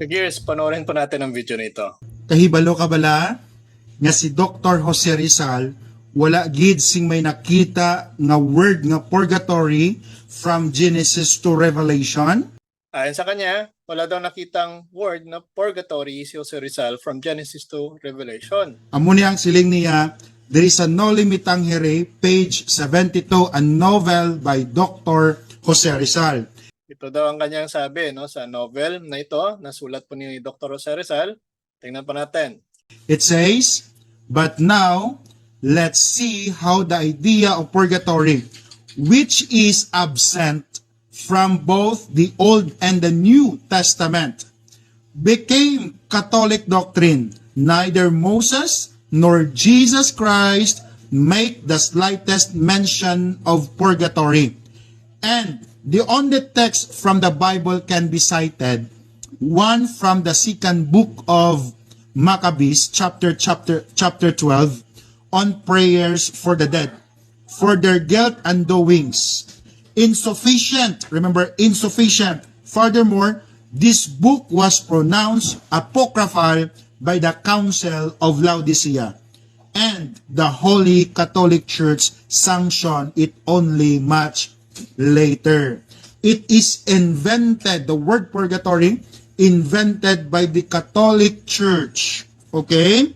Gears, panoorin po natin ang video nito. Kahibalo ka bala nga si Dr. Jose Rizal wala gid sing may nakita nga word nga purgatory from Genesis to Revelation. Ayon sa kanya, wala daw nakitang word na purgatory si Jose Rizal from Genesis to Revelation. Amo ni ang siling niya, there is a No Limit Tangere, page 72, a novel by Dr. Jose Rizal. Ito daw ang kanyang sabi sa novel na ito, nasulat po ni Dr. Jose Rizal. Tingnan pa natin. It says, but now, let's see how the idea of purgatory, which is absent from both the Old and the New Testament, became Catholic doctrine. Neither Moses nor Jesus Christ make the slightest mention of purgatory. And the only text from the Bible can be cited, one from the second book of Maccabees, chapter 12, on prayers for the dead, for their guilt and doings. Insufficient, remember, insufficient. Furthermore, this book was pronounced apocryphal by the Council of Laodicea, and the Holy Catholic Church sanctioned it only much later. It is invented, the word purgatory, invented by the Catholic Church, okay?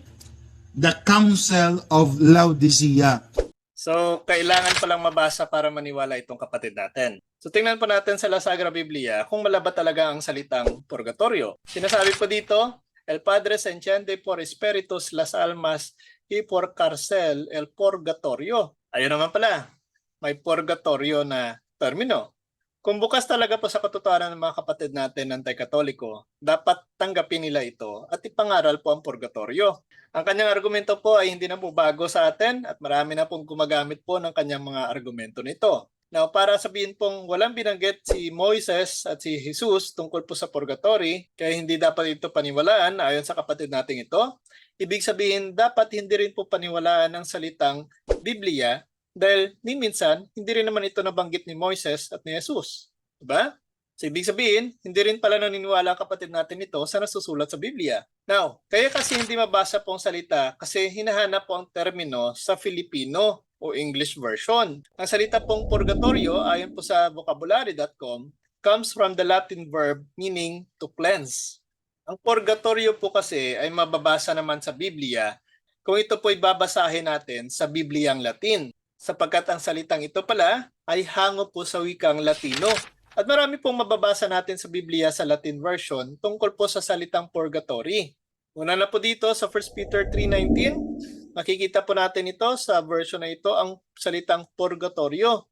The Council of Laodicea. So, kailangan palang mabasa para maniwala itong kapatid natin. So, tingnan po natin sa La Sagra Biblia kung malaba talaga ang salitang purgatorio. Sinasabi po dito, El Padre se enciende por espíritus las almas y por cárcel el purgatorio. Ayun naman pala, may purgatorio na termino. Kung bukas talaga po sa katotohanan ng mga kapatid natin anti-katoliko, dapat tanggapin nila ito at ipangaral po ang purgatorio. Ang kanyang argumento po ay hindi na po bago sa atin at marami na pong gumagamit po ng kanyang mga argumento nito. Now, para sabihin pong walang binanggit si Moises at si Jesus tungkol po sa purgatory, kaya hindi dapat ito paniwalaan ayon sa kapatid nating ito, ibig sabihin dapat hindi rin po paniwalaan ang salitang Biblia dahil ni minsan, hindi rin naman ito nabanggit ni Moises at ni Jesus. Diba? So, ibig sabihin, hindi rin pala naniniwala ang kapatid natin ito sa nasusulat sa Biblia. Now, kaya kasi hindi mabasa pong salita kasi hinahanap po ang termino sa Filipino o English version. Ang salita pong purgatorio, ayon po sa vocabulary.com, comes from the Latin verb meaning to cleanse. Ang purgatorio po kasi ay mababasa naman sa Biblia kung ito po ay babasahin natin sa Bibliang Latin, sapagkat ang salitang ito pala ay hango po sa wikang Latino. At marami pong mababasa natin sa Biblia sa Latin version tungkol po sa salitang purgatory. Una na po dito sa 1 Peter 3:19, makikita po natin ito sa version na ito ang salitang purgatorio.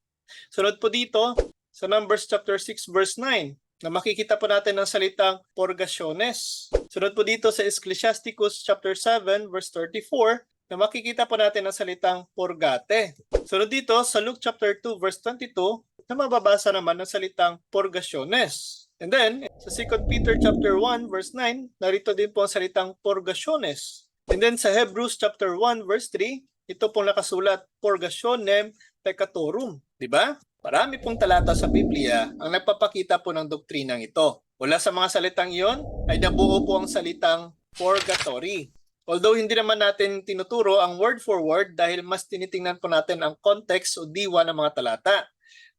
Sunod po dito sa Numbers chapter 6 verse 9, na makikita po natin ang salitang purgationes. Sunod po dito sa Ecclesiasticus chapter 7 verse 34, na makikita po natin ang salitang purgate. Sunod dito sa Luke chapter 2 verse 22, na mababasa naman ang salitang purgationes. And then sa 2 Peter chapter 1 verse 9, narito din po ang salitang purgationes. And then sa Hebrews chapter 1 verse 3, ito pong nakasulat purgationem peccatorum, di ba? Marami pong talata sa Biblia ang nagpapakita po ng doktrinang ito. Mula sa mga salitang iyon ay nabuo po ang salitang purgatory. Although hindi naman natin tinuturo ang word for word dahil mas tinitingnan po natin ang context o diwa ng mga talata.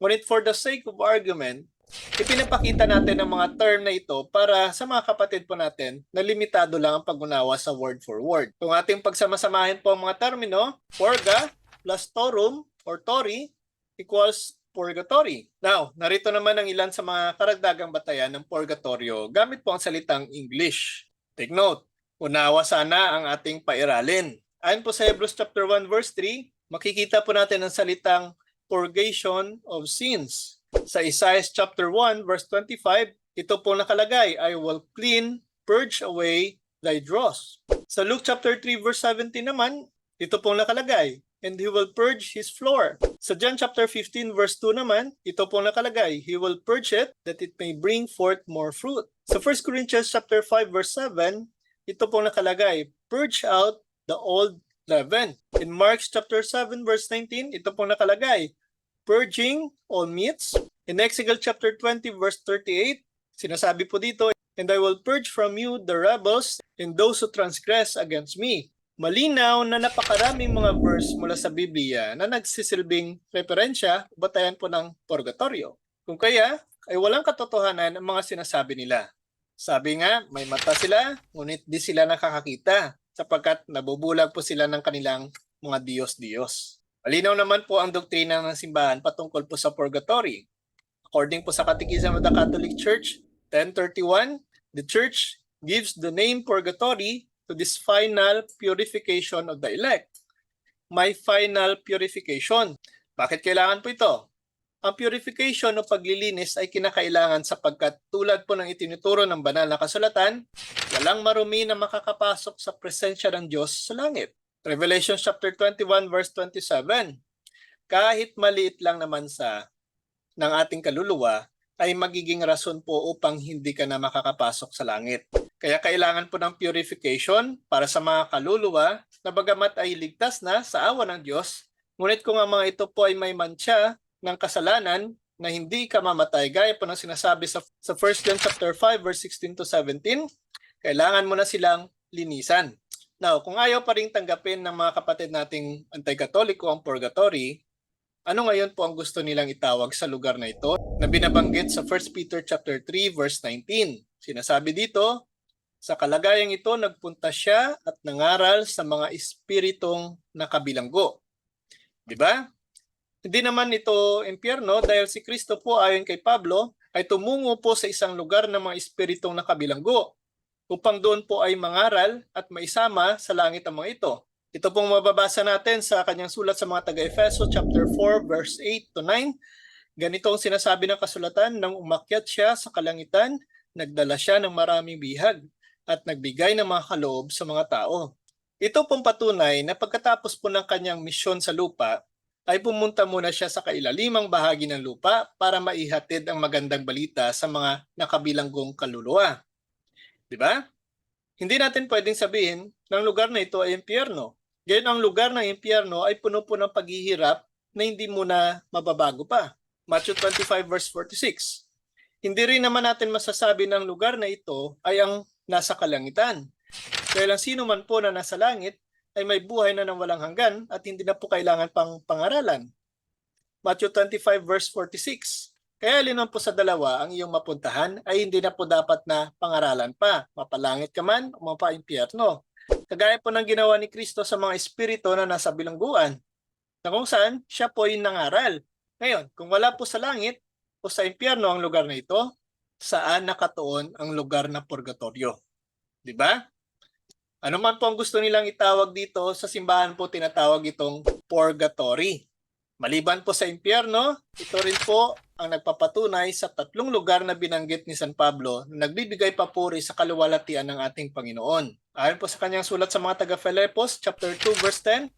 Ngunit for the sake of argument, ipinapakita natin ang mga term na ito para sa mga kapatid po natin na limitado lang ang pag-unawa sa word for word. Kung ating pagsamasamahin po ang mga termino, purga plus torum or tori equals purgatory. Now, narito naman ang ilan sa mga karagdagang batayan ng purgatorio gamit po ang salitang English. Take note. Unawa sana ang ating pairalin. Ayon po sa Hebrews chapter 1 verse 3, makikita po natin ang salitang purgation of sins. Sa Isaiah chapter 1 verse 25, ito po nakalagay, I will clean, purge away thy dross. Sa Luke chapter 3 verse 17 naman, ito po nakalagay, and he will purge his floor. Sa John chapter 15 verse 2 naman, ito po nakalagay, he will purge it that it may bring forth more fruit. Sa 1 Corinthians chapter 5 verse 7, ito po nakalagay, purge out the old leaven. In Mark chapter 7 verse 19, ito po nakalagay, purging all meats. In Exodus chapter 20 verse 38, sinasabi po dito, and I will purge from you the rebels and those who transgress against me. Malinaw na napakaraming mga verse mula sa Biblia na nagsisilbing referensya o batayan po ng purgatorio. Kung kaya, ay walang katotohanan ang mga sinasabi nila. Sabi nga, may mata sila, ngunit di sila nakakakita sapagkat nabubulag po sila ng kanilang mga Diyos-Diyos. Malinaw naman po ang doktrina ng simbahan patungkol po sa purgatory. According po sa Catechism of the Catholic Church, 1031, the Church gives the name purgatory to this final purification of the elect. May final purification. Bakit kailangan po ito? Ang purification o paglilinis ay kinakailangan sapagkat tulad po ng itinuturo ng banal na kasulatan, walang marumi na makakapasok sa presensya ng Diyos sa langit. Revelation chapter 21 verse 27, kahit maliit lang naman ng ating kaluluwa, ay magiging rason po upang hindi ka na makakapasok sa langit. Kaya kailangan po ng purification para sa mga kaluluwa na bagamat ay ligtas na sa awa ng Diyos, ngunit kung ang mga ito po ay may mantsa ng kasalanan na hindi ka mamatay, gaya po ng sinasabi sa 1 John chapter 5 verse 16 to 17, kailangan mo na silang linisan. Now, kung ayaw pa rin tanggapin ng mga kapatid nating anti-katoliko ang purgatory, ano ngayon po ang gusto nilang itawag sa lugar na ito na binabanggit sa 1 Peter chapter 3 verse 19? Sinasabi dito, sa kalagayang ito nagpunta siya at nangaral sa mga espiritong nakabilanggo. Di ba? Hindi naman ito impyerno dahil si Kristo po ayon kay Pablo ay tumungo po sa isang lugar ng mga espiritong nakabilanggo upang doon po ay mangaral at maisama sa langit ang mga ito. Ito pong mababasa natin sa kanyang sulat sa mga taga-Efeso chapter 4 verse 8 to 9. Ganito ang sinasabi ng kasulatan, nang umakyat siya sa kalangitan, nagdala siya ng maraming bihag at nagbigay ng mga kaloob sa mga tao. Ito pong patunay na pagkatapos po ng kanyang misyon sa lupa, ay pumunta muna siya sa kailalimang bahagi ng lupa para maihatid ang magandang balita sa mga nakabilanggong kaluluwa. Di ba? Hindi natin pwedeng sabihin na ang lugar na ito ay impyerno. Gayon ang lugar ng impyerno ay puno po ng paghihirap na hindi mo na mababago pa. Matthew 25 verse 46. Hindi rin naman natin masasabi ng lugar na ito ay ang nasa kalangitan. Dahil ang sino man po na nasa langit ay may buhay na ng walang hanggan at hindi na po kailangan pang pangaralan. Matthew 25 verse 46. Kaya alin po sa dalawa ang iyong mapuntahan ay hindi na po dapat na pangaralan pa, mapalangit ka man o mapaimpyerno. Kagaya po ng ginawa ni Kristo sa mga espiritu na nasa bilangguan, na kung saan siya po yung nangaral. Ngayon, kung wala po sa langit o sa impyerno ang lugar na ito, saan nakatuon ang lugar na purgatorio? Di ba? Ano man po ang gusto nilang itawag dito, sa simbahan po tinatawag itong purgatory. Maliban po sa impyerno, ito rin po ang nagpapatunay sa tatlong lugar na binanggit ni San Pablo na nagbibigay papuri sa kaluwalhatian ng ating Panginoon. Ayon po sa kanyang sulat sa mga taga-Filipos, chapter 2, verse 10,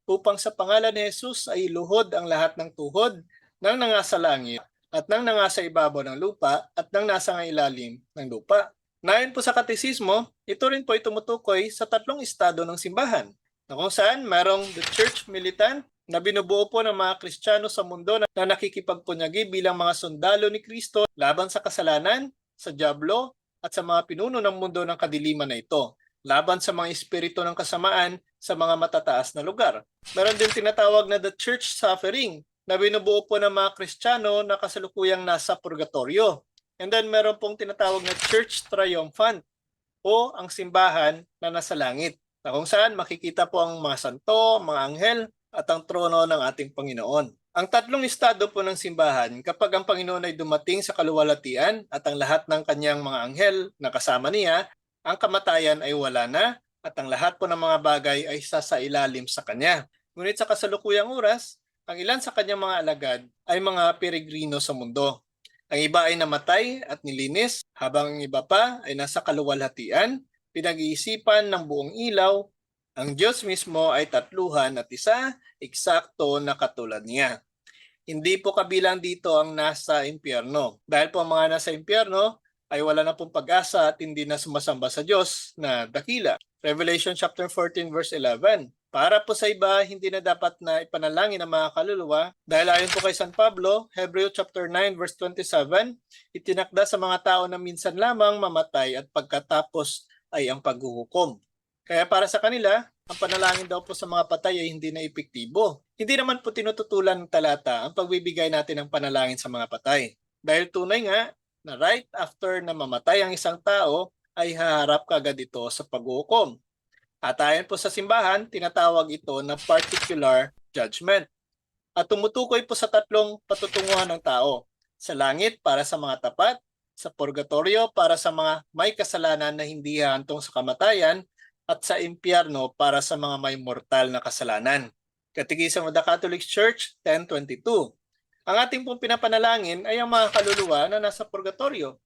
upang sa pangalan ni Jesus ay luhod ang lahat ng tuhod ng nangasa langit at ng nangasa ibabaw ng lupa at ng nasa ilalim ng lupa. Ayon po sa katekismo, ito rin po ay tumutukoy sa tatlong estado ng simbahan, na kung saan mayroong the church militant, na binubuo po ng mga Kristiyano sa mundo na nakikipagpunyagi bilang mga sundalo ni Kristo laban sa kasalanan, sa dyablo, at sa mga pinuno ng mundo ng kadiliman na ito, laban sa mga espiritu ng kasamaan sa mga matataas na lugar. Meron din tinatawag na the church suffering, na binubuo po ng mga Kristiyano na kasalukuyang nasa purgatorio. And then meron pong tinatawag na church triumphant, o ang simbahan na nasa langit, na kung saan makikita po ang mga santo, mga anghel, at ang trono ng ating Panginoon. Ang tatlong estado po ng simbahan, kapag ang Panginoon ay dumating sa kaluwalhatian at ang lahat ng kanyang mga anghel na kasama niya, ang kamatayan ay wala na at ang lahat po ng mga bagay ay sasailalim sa kanya. Ngunit sa kasalukuyang oras, ang ilan sa kanyang mga alagad ay mga peregrino sa mundo. Ang iba ay namatay at nilinis, habang ang iba pa ay nasa kaluwalhatian, pinag-iisipan ng buong ilaw. Ang Diyos mismo ay tatluhan at isa, eksakto na katulad niya. Hindi po kabilang dito ang nasa impyerno. Dahil po ang mga nasa impyerno ay wala na pong pag-asa at hindi na sumasamba sa Diyos na dakila. Revelation chapter 14 verse 11. Para po sa iba, hindi na dapat na ipanalangin ang mga kaluluwa dahil ayon po kay San Pablo, Hebreo chapter 9 verse 27, itinakda sa mga tao na minsan lamang mamatay at pagkatapos ay ang paghuhukom. Kaya para sa kanila, ang panalangin daw po sa mga patay ay hindi na epektibo. Hindi naman po tinututulan ng talata ang pagbibigay natin ng panalangin sa mga patay. Dahil tunay nga na right after na mamatay ang isang tao ay haharap kagad ito sa paghuhukom. At ayon po sa simbahan, tinatawag ito na particular judgment. At tumutukoy po sa tatlong patutunguhan ng tao. Sa langit para sa mga tapat, sa purgatorio para sa mga may kasalanan na hindi hahantong sa kamatayan, at sa impyerno para sa mga may mortal na kasalanan. Katekismo of the Catholic Church 1022. Ang ating pong pinapanalangin ay ang mga kaluluwa na nasa purgatorio.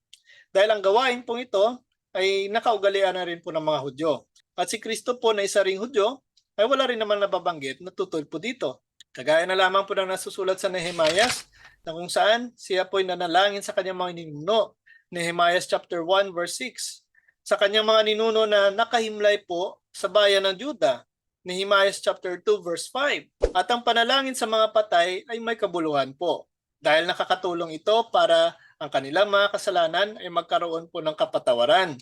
Dahil ang gawain pong ito ay nakaugalian na rin po ng mga Hudyo. At si Kristo po na isa ring Hudyo ay wala rin naman nababanggit na tutol po dito. Kagaya na lamang po ng nasusulat sa Nehemias na kung saan siya po ay nanalangin sa kanyang mga ninuno. Nehemias chapter 1 verse 6. Sa kanyang mga ninuno na nakahimlay po sa bayan ng Juda. Nehemias chapter 2 verse 5. At ang panalangin sa mga patay ay may kabuluhan po. Dahil nakakatulong ito para ang kanilang mga kasalanan ay magkaroon po ng kapatawaran.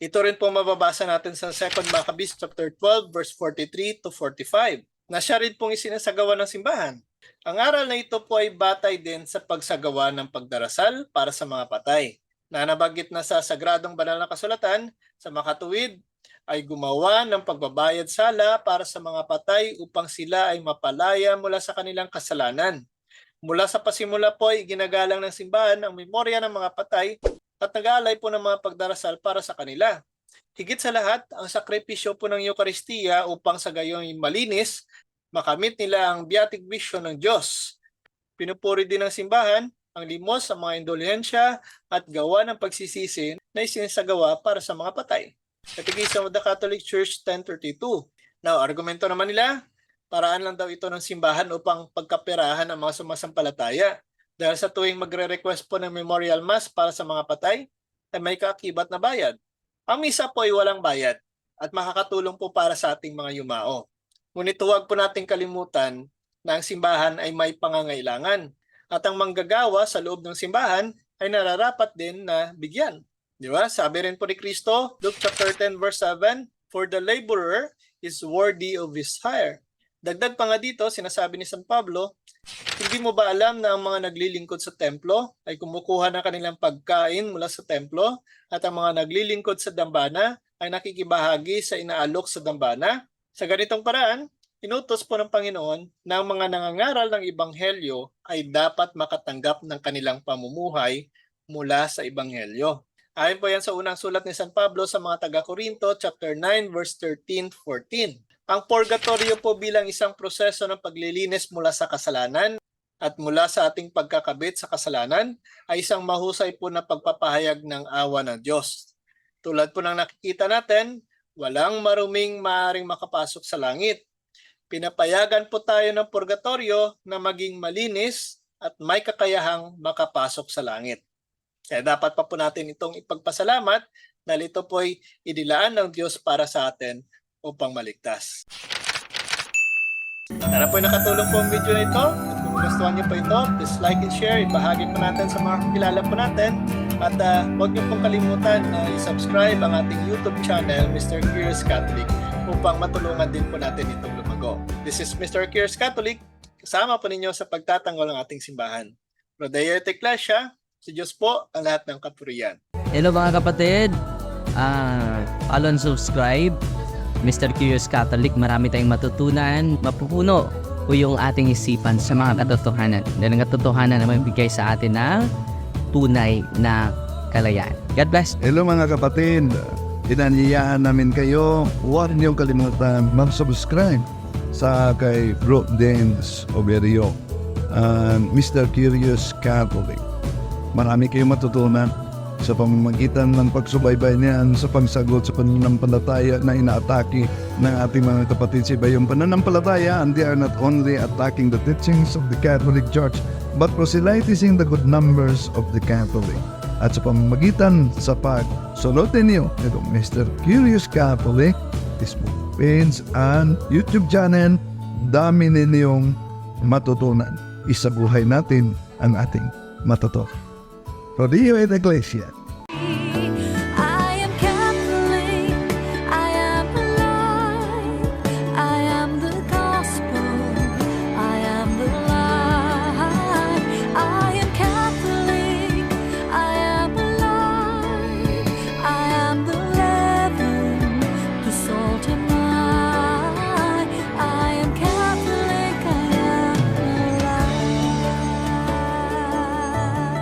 Ito rin po mababasa natin sa 2 Maccabees chapter 12 verse 43 to 45 na siya rin pong isinasagawa ng simbahan. Ang aral na ito po ay batay din sa pagsagawa ng pagdarasal para sa mga patay. Na nabanggit na sa Sagradong Banal na Kasulatan, sa makatuwid ay gumawa ng pagbabayad sala para sa mga patay upang sila ay mapalaya mula sa kanilang kasalanan. Mula sa pasimula po ay ginagalang ng simbahan ang memorya ng mga patay at nag-aalay po ng mga pagdarasal para sa kanila. Higit sa lahat, ang sakripisyo po ng Eukaristiya upang sa gayon malinis, makamit nila ang beatic vision ng Diyos. Pinupuri din ng simbahan ang limos sa mga indulhensya at gawa ng pagsisisi na isinasagawa para sa mga patay. Katekismo of the Catholic Church 1032. Now, argumento naman nila, paraan lang daw ito ng simbahan upang pagkaperahan ang mga sumasampalataya. Dahil sa tuwing magre-request po ng memorial mass para sa mga patay, ay may kaakibat na bayad. Ang misa po ay walang bayad at makakatulong po para sa ating mga yumao. Ngunit huwag po nating kalimutan na ang simbahan ay may pangangailangan. At ang manggagawa sa loob ng simbahan ay nararapat din na bigyan. Di ba? Sabi rin po ni Kristo, Luke chapter 10 verse 7, "For the laborer is worthy of his hire." Dagdag pa nga dito, sinasabi ni San Pablo, hindi mo ba alam na ang mga naglilingkod sa templo ay kumukuha ng kanilang pagkain mula sa templo at ang mga naglilingkod sa dambana ay nakikibahagi sa inaalok sa dambana? Sa ganitong paraan, inutos po ng Panginoon na ang mga nangangaral ng Ebanghelyo ay dapat makatanggap ng kanilang pamumuhay mula sa Ebanghelyo. Ayon po yan sa unang sulat ni San Pablo sa mga taga-Korinto, chapter 9, verse 13-14. Ang purgatorio po bilang isang proseso ng paglilinis mula sa kasalanan at mula sa ating pagkakabit sa kasalanan ay isang mahusay po na pagpapahayag ng awa ng Diyos. Tulad po ng nakikita natin, walang maruming maaaring makapasok sa langit. Pinapayagan po tayo ng purgatorio na maging malinis at may kakayahang makapasok sa langit. Kaya dapat pa po natin itong ipagpasalamat dahil ito po ay inilaan ng Diyos para sa atin upang maligtas. Sana po ay nakatulong po ang video na ito. At kung gustuhan niyo po ito, please like and share. Ibahagi po natin sa mga kakilala po natin. At huwag niyo pong kalimutan na i-subscribe ang ating YouTube channel, Mr. Curious Catholic, upang matulungan din po natin itong lumago. This is Mr. Curious Catholic. Kasama po ninyo sa pagtatanggol ng ating simbahan. Rodea et Ecclesia, si Diyos po ang lahat ng kapurian. Hello mga kapatid, follow and subscribe Mr. Curious Catholic. Marami tayong matutunan, mapupuno po yung ating isipan sa mga katotohanan. Dahil ang katotohanan na magbigay sa atin ng tunay na kalayaan. God bless. Hello mga kapatid, inanyayahan namin kayo, huwag niyong kalimutan mag-subscribe sa kay Bro Dance Oberio, Mr. Curious Catholic. Marami kayong matutunan sa pamamagitan ng pagsubaybay niyan sa pagsagot sa pananampalataya na inaatake ng ating mga kapatid sa iba. Yung pananampalataya, and they are not only attacking the teachings of the Catholic Church, but proselytizing the good numbers of the Catholic. At sa pamamagitan sa pagsunod ninyo, Mr. Curious Catholic, Facebook page and YouTube channel. Dami ninyong matutunan. Isabuhay natin ang ating matuto. Rodeo et Iglesia.